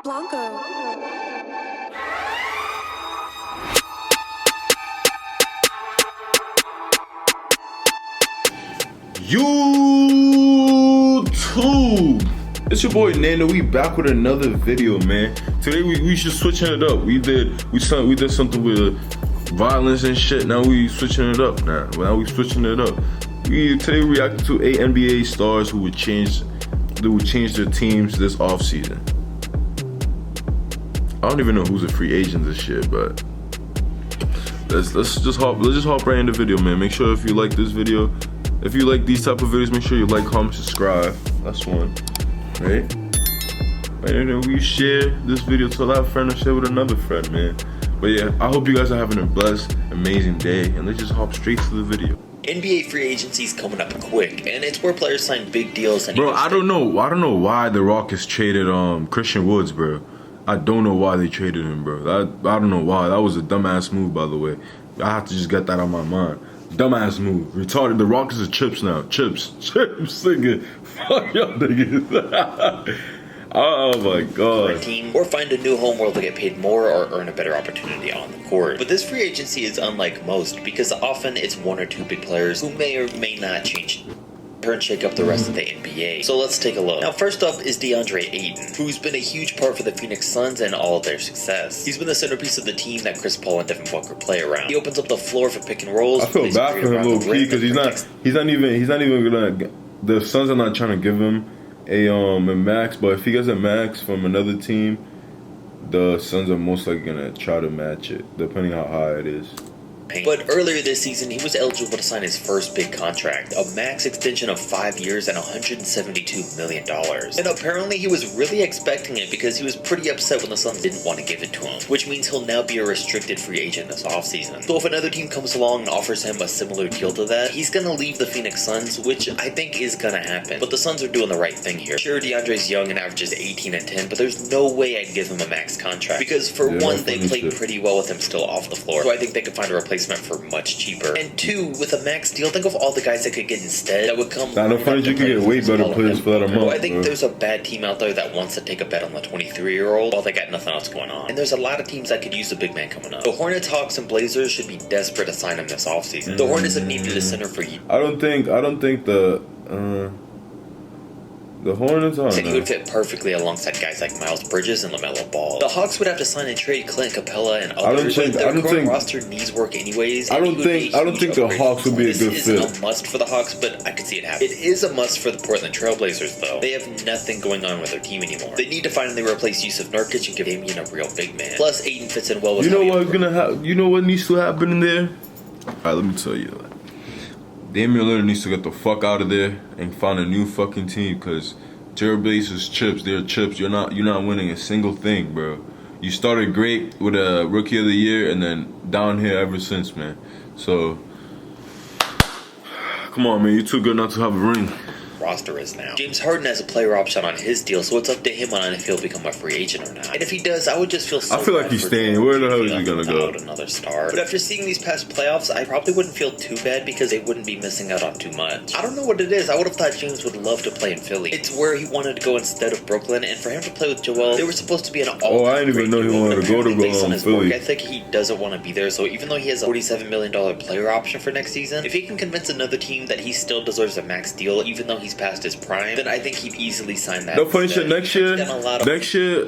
Blanco. YouTube, it's your boy Nando. We back with another video, man. Today we just switching it up. We did something with violence and shit. Now we switching it up. Now we switching it up. Today we reacted to 8 NBA stars who would change their teams this offseason. I don't even know who's a free agent this shit, but let's just hop right in the video, man. Make sure if you like this video, if you like these type of videos, make sure you like, comment, subscribe. That's one, right? And then we share this video to that friend and share with another friend, man. But yeah, I hope you guys are having a blessed, amazing day, and let's just hop straight to the video. NBA free agency is coming up quick, and it's where players sign big deals. And bro, I don't know why the Rockets traded Christian Woods, bro. I don't know why they traded him, bro. I don't know why. That was a dumbass move, by the way. I have to just get that out of my mind. Dumbass move. Retarded. The Rockets are chips now. Chips, nigga. Fuck y'all niggas. Oh my god. For a team, or find a new home where they'll get paid more or earn a better opportunity on the court. But this free agency is unlike most because often it's one or two big players who may or may not change and shake up the rest of the NBA. So let's take a look. Now, first up is DeAndre Ayton, who's been a huge part for the Phoenix Suns and all of their success. He's been the centerpiece of the team that Chris Paul and Devin Booker play around. He opens up the floor for pick and rolls. I feel bad for him, low key, because he's not even gonna. The Suns are not trying to give him a max, but if he gets a max from another team, the Suns are most likely gonna try to match it, depending how high it is. But earlier this season, he was eligible to sign his first big contract, a max extension of 5 years and $172 million. And apparently he was really expecting it because he was pretty upset when the Suns didn't want to give it to him, which means he'll now be a restricted free agent this offseason. So if another team comes along and offers him a similar deal to that, he's gonna leave the Phoenix Suns, which I think is gonna happen. But the Suns are doing the right thing here. Sure, DeAndre's young and averages 18 and 10, but there's no way I'd give him a max contract because for one, they played pretty well with him still off the floor, so I think they could find a replacement for much cheaper. And two, with a max deal, think of all the guys that could get instead that would come. Nah, no funny, you could get way better players for that amount. I think there's a bad team out there that wants to take a bet on the 23-year-old while they got nothing else going on. And there's a lot of teams that could use a big man coming up. The Hornets, Hawks, and Blazers should be desperate to sign him this offseason. The Hornets have needed a center for years. I don't think the Hornets are. And he would fit perfectly alongside guys like Miles Bridges and LaMelo Ball. The Hawks would have to sign and trade Clint Capella and others. Their current roster needs work anyways. I don't think the Hawks would be a good fit. This isn't a must for the Hawks, but I could see it happen. It is a must for the Portland Trailblazers, though. They have nothing going on with their team anymore. They need to finally replace Yusuf Nurkic and give Damian a real big man. Plus, Ayton fits in well with. You know what's gonna happen? You know what needs to happen in there? All right, let me tell you. Damian Lillard needs to get the fuck out of there and find a new fucking team because Trailblazers chips, they're chips. You're not winning a single thing, bro. You started great with a Rookie of the Year and then down here ever since, man. So come on, man. You're too good not to have a ring. Roster is now. James Harden has a player option on his deal, so it's up to him on if he'll become a free agent or not. And if he does, I would just feel so I feel like he's staying. Where the hell is he gonna go? Another star. But after seeing these past playoffs, I probably wouldn't feel too bad because they wouldn't be missing out on too much. I don't know what it is. I would have thought James would love to play in Philly. It's where he wanted to go instead of Brooklyn, and for him to play with Joel, they were supposed to be an all. Oh, I didn't even know he wanted to go to Philly. I think he doesn't want to be there. So even though he has a $47 million player option for next season, if he can convince another team that he still deserves a max deal, even though he's past his prime, then I think he'd easily sign that. No funny shit. Next year,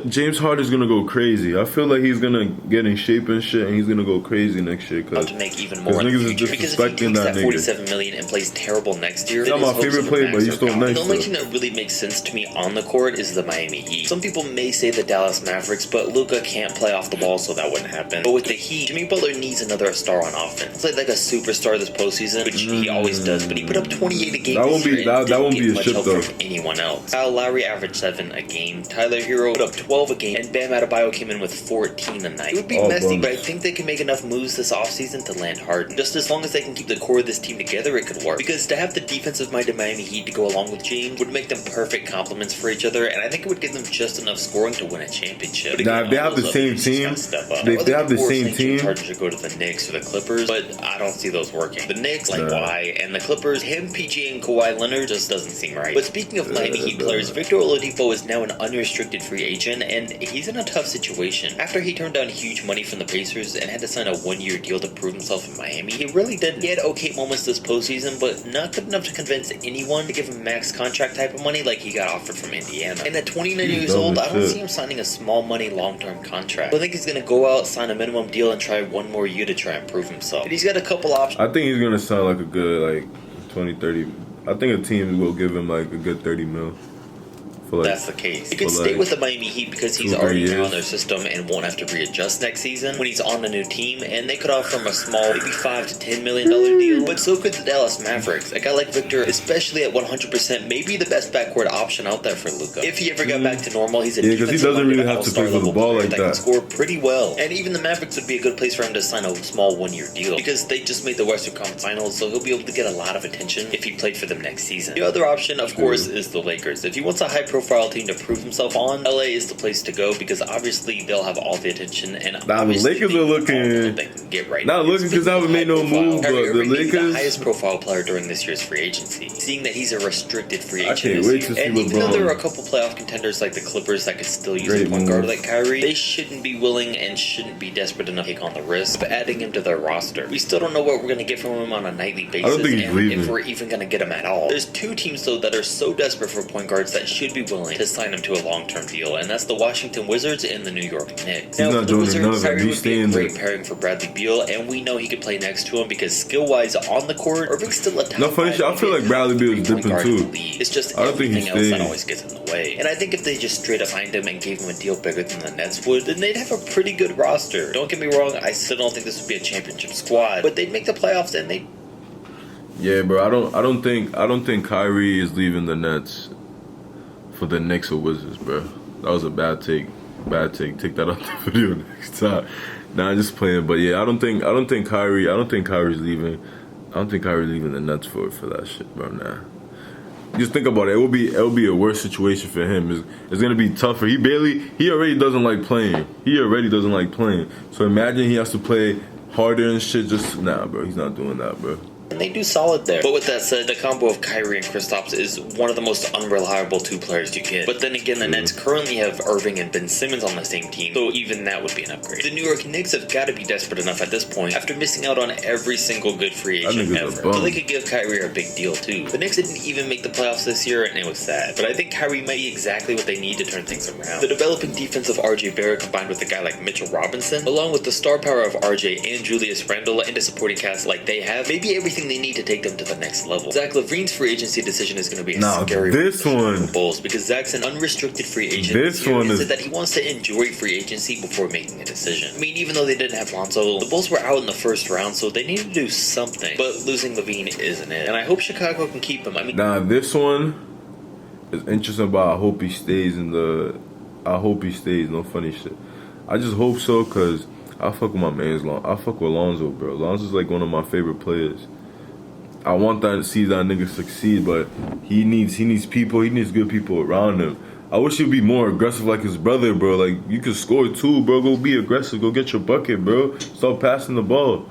James Harden's gonna go crazy. I feel like he's gonna get in shape and shit, and he's gonna go crazy next year because to make even more. Niggas is disrespecting that nigga. $47 million and plays terrible next year. He's not my favorite player, but he's still nice. The only team that really makes sense to me on the court is the Miami Heat. Some people may say the Dallas Mavericks, but Luka can't play off the ball, so that wouldn't happen. But with the Heat, Jimmy Butler needs another star on offense. Played like a superstar this postseason, which he always does. But he put up 28 a game. That won't be a shit though. From anyone else. Kyle Lowry averaged 7 a game. Tyler Hero put up 12 a game, and Bam Adebayo came in with 14 a night. It would be messy, but I think they can make enough moves this offseason to land Harden. Just as long as they can keep the core of this team together, it could work. Because to have the defensive-minded Miami Heat to go along with James would make them perfect complements for each other, and I think it would give them just enough scoring to win a championship. Now, if they have the same team, if they have the same team, Harden should go to the Knicks or the Clippers, but I don't see those working. The Knicks, like why, and the Clippers, him, PG, and Kawhi Leonard just doesn't seem right. But speaking of Miami Heat players, Victor Oladipo is now an unrestricted free agent, and he's in a tough situation. After he turned down huge money from the Pacers and had to sign a one-year deal to prove himself in Miami, he really did. He had okay moments this postseason, but not good enough to convince anyone to give him max contract type of money like he got offered from Indiana. And at 29 years old, I don't see him signing a small money long-term contract. I think he's going to go out, sign a minimum deal, and try one more year to try and prove himself. But he's got a couple options. I think he's going to sign like a good, like, 20, 30. I think a team will give him like a good 30 mil. Like, that's the case. He could stay with the Miami Heat because he's already now in their system and won't have to readjust next season when he's on a new team, and they could offer him a small, maybe $5 to $10 million deal. But so could the Dallas Mavericks. A guy like Victor, especially at 100%, may be the best backcourt option out there for Luka. If he ever got back to normal, he's a because he doesn't really have to play for the ball like that. Can score pretty well, and even the Mavericks would be a good place for him to sign a small one-year deal because they just made the Western Conference Finals, so he'll be able to get a lot of attention if he played for them next season. The other option, of course, is the Lakers. If he wants a high-profile team to prove himself on, LA is the place to go because obviously they'll have all the attention, and the Lakers are looking. They can get right. Not looking because I haven't made no move, but the Lakers, the highest profile player during this year's free agency, seeing that he's a restricted free agent. I can't wait to see and LeBron. Even though there are a couple playoff contenders like the Clippers that could still use a point guard like Kyrie, they shouldn't be willing and shouldn't be desperate enough to take on the risk of adding him to their roster. We still don't know what we're going to get from him on a nightly basis, I don't think he's leaving. If we're even going to get him at all. There's two teams though that are so desperate for point guards that should be willing to sign him to a long-term deal, and that's the Washington Wizards and the New York Knicks. He's not joining none of them. He's staying there. Great pairing for Bradley Beal, and we know he could play next to him because skill-wise on the court, Irving's still a top. No funny shit. I feel like Bradley Beal is dipping too. It's just I don't think everything he's else that staying. always gets in the way. And I think if they just straight up signed him and gave him a deal bigger than the Nets would, then they'd have a pretty good roster. Don't get me wrong, I still don't think this would be a championship squad, but they'd make the playoffs and they. Yeah, bro. I don't think Kyrie is leaving the Nets for the Knicks or Wizards, bro. That was a bad take. Take that off the video next time. Nah, I'm just playing. But yeah, I don't think Kyrie's leaving. I don't think Kyrie's leaving the Nets for that shit, bro. Nah. Just think about it. It will be a worse situation for him. It's gonna be tougher. He already doesn't like playing. So imagine he has to play harder and shit. Just nah, bro. He's not doing that, bro. And they do solid there. But with that said, the combo of Kyrie and Kristaps is one of the most unreliable two players you get. But then again, the Nets currently have Irving and Ben Simmons on the same team, so even that would be an upgrade. The New York Knicks have got to be desperate enough at this point, after missing out on every single good free agent ever, so they could give Kyrie a big deal too. The Knicks didn't even make the playoffs this year, and it was sad. But I think Kyrie might be exactly what they need to turn things around. The developing defense of RJ Barrett combined with a guy like Mitchell Robinson, along with the star power of RJ and Julius Randle and a supporting cast like they have, maybe everything they need to take them to the next level. Zach LaVine's free agency decision is going to be a scary one for the Bulls because Zach's an unrestricted free agent. This one is that he wants to enjoy free agency before making a decision. I mean, even though they didn't have Lonzo, the Bulls were out in the first round, so they needed to do something. But losing LaVine isn't it, and I hope Chicago can keep him. I mean, this one is interesting, but I hope he stays. No funny shit. I just hope so because I fuck with my man's I fuck with Lonzo, bro. Lonzo's like one of my favorite players. I want to see that nigga succeed, but he needs people. He needs good people around him. I wish he'd be more aggressive like his brother, bro. Like, you can score too, bro. Go be aggressive. Go get your bucket, bro. Stop passing the ball.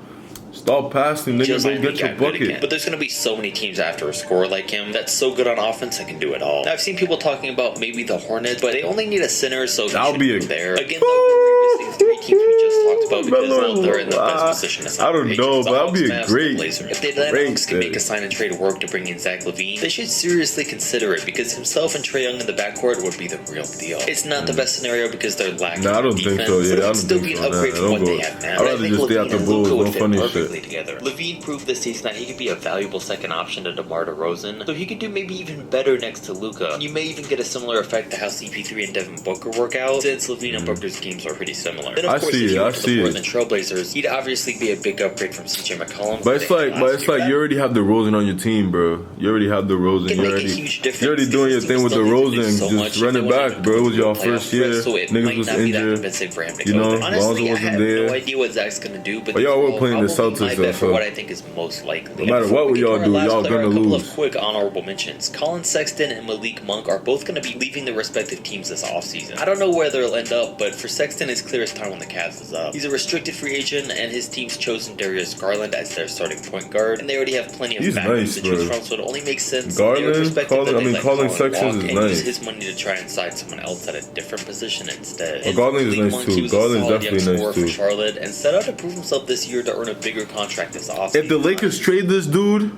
Stop passing, nigga. Go get your bucket. But there's going to be so many teams after a scorer like him that's so good on offense that can do it all. Now, I've seen people talking about maybe the Hornets, but they only need a center, so that'll be there. Again, though, we're missing three teams we just talked about because they're in the best position. I don't know, but that'll be a great. If the Atlanta Hawks can make a sign and trade work to bring in Zach LaVine, they should seriously consider it because himself and Trae Young in the backcourt would be the real deal. It's not the best scenario because they're lacking. I don't think so. Yeah, I don't still think be an upgrade from what they have now. I'd rather just stay at the Bulls. No funny shit. Together. LaVine proved this season that he could be a valuable second option to DeMar DeRozan, so he could do maybe even better next to Luka. You may even get a similar effect to how CP3 and Devin Booker work out, since LaVine and Booker's games are pretty similar. Then of course, if he went to the Portland Trailblazers, he'd obviously be a big upgrade from CJ McCollum. But it's like you already have DeRozan on your team, bro. You already have DeRozan. You're already doing your thing with DeRozan. Just run it back, bro. It was your first year. Niggas was injured. You know, Lonzo wasn't there. No idea what Zach's gonna do, but y'all were playing the Celtics, though. For what I think is most likely. No matter what y'all do, y'all gonna lose. A couple of quick honorable mentions. Colin Sexton and Malik Monk are both going to be leaving their respective teams this offseason. I don't know where they'll end up, but for Sexton, it's clear his time on when the Cavs is up. He's a restricted free agent, and his team's chosen Darius Garland as their starting point guard, and they already have plenty of backups to choose from, so it only makes sense Garland, Colin Sexton is and nice. use his money to try and sign someone else at a different position instead. Well, Garland is nice too. Garland's definitely nice too. For Charlotte, and set out to prove himself this year to earn a bigger contract this offseason. If the Lakers trade this dude,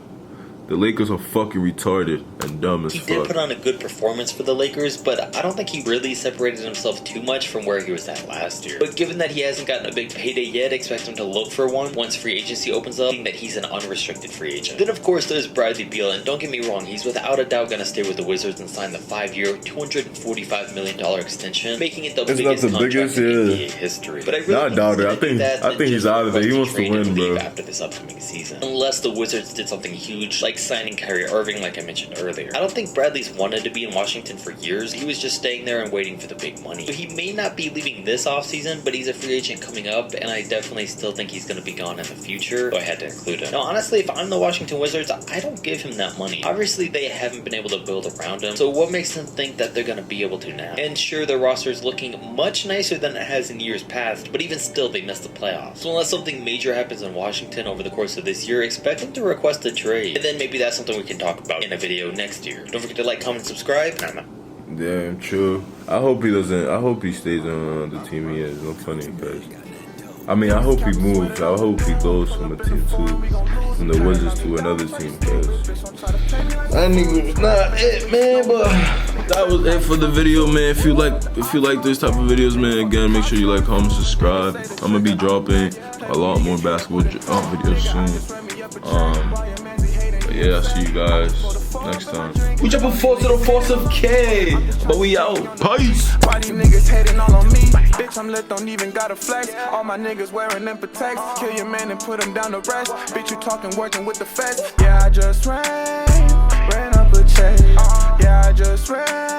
the Lakers are fucking retarded and dumb as fuck. He did put on a good performance for the Lakers, but I don't think he really separated himself too much from where he was at last year. But given that he hasn't gotten a big payday yet, expect him to look for one once free agency opens up, that he's an unrestricted free agent. Then of course there's Bradley Beal, and don't get me wrong, he's without a doubt gonna stay with the Wizards and sign the 5-year, $245 million extension, making it the biggest contract in NBA history. But I really doubt it. I think he's out of there. He wants to win, bro. After this upcoming season, unless the Wizards did something huge, like signing Kyrie Irving, like I mentioned earlier. I don't think Bradley's wanted to be in Washington for years. He was just staying there and waiting for the big money. So he may not be leaving this offseason, but he's a free agent coming up, and I definitely still think he's going to be gone in the future, so I had to include him. Now, honestly, if I'm the Washington Wizards, I don't give him that money. Obviously, they haven't been able to build around him, so what makes them think that they're going to be able to now? And sure, their roster is looking much nicer than it has in years past, but even still, they missed the playoffs. So unless something major happens in Washington over the course of this year, expect them to request a trade. And then maybe that's something we can talk about in a video next year. Don't forget to like, comment, subscribe, and I'm out. Damn, true. I hope he stays on the team he is. No funny, because I hope he moves. I hope he goes from a team from the Wizards to another team, because that nigga was not it, man. But that was it for the video, man. If you like this type of videos, man, again, make sure you like, comment, subscribe. I'm gonna be dropping a lot more basketball videos soon. But yeah, I'll see you guys next time. We jump a force to the force of K, but we out. Peace. Why these niggas hating all on me? Bitch, I'm lit, don't even gotta flex. All my niggas wearing them protect. Kill your man and put him down to rest. Bitch, you talking, working with the feds. Yeah, I just ran up a check. Yeah, I just ran.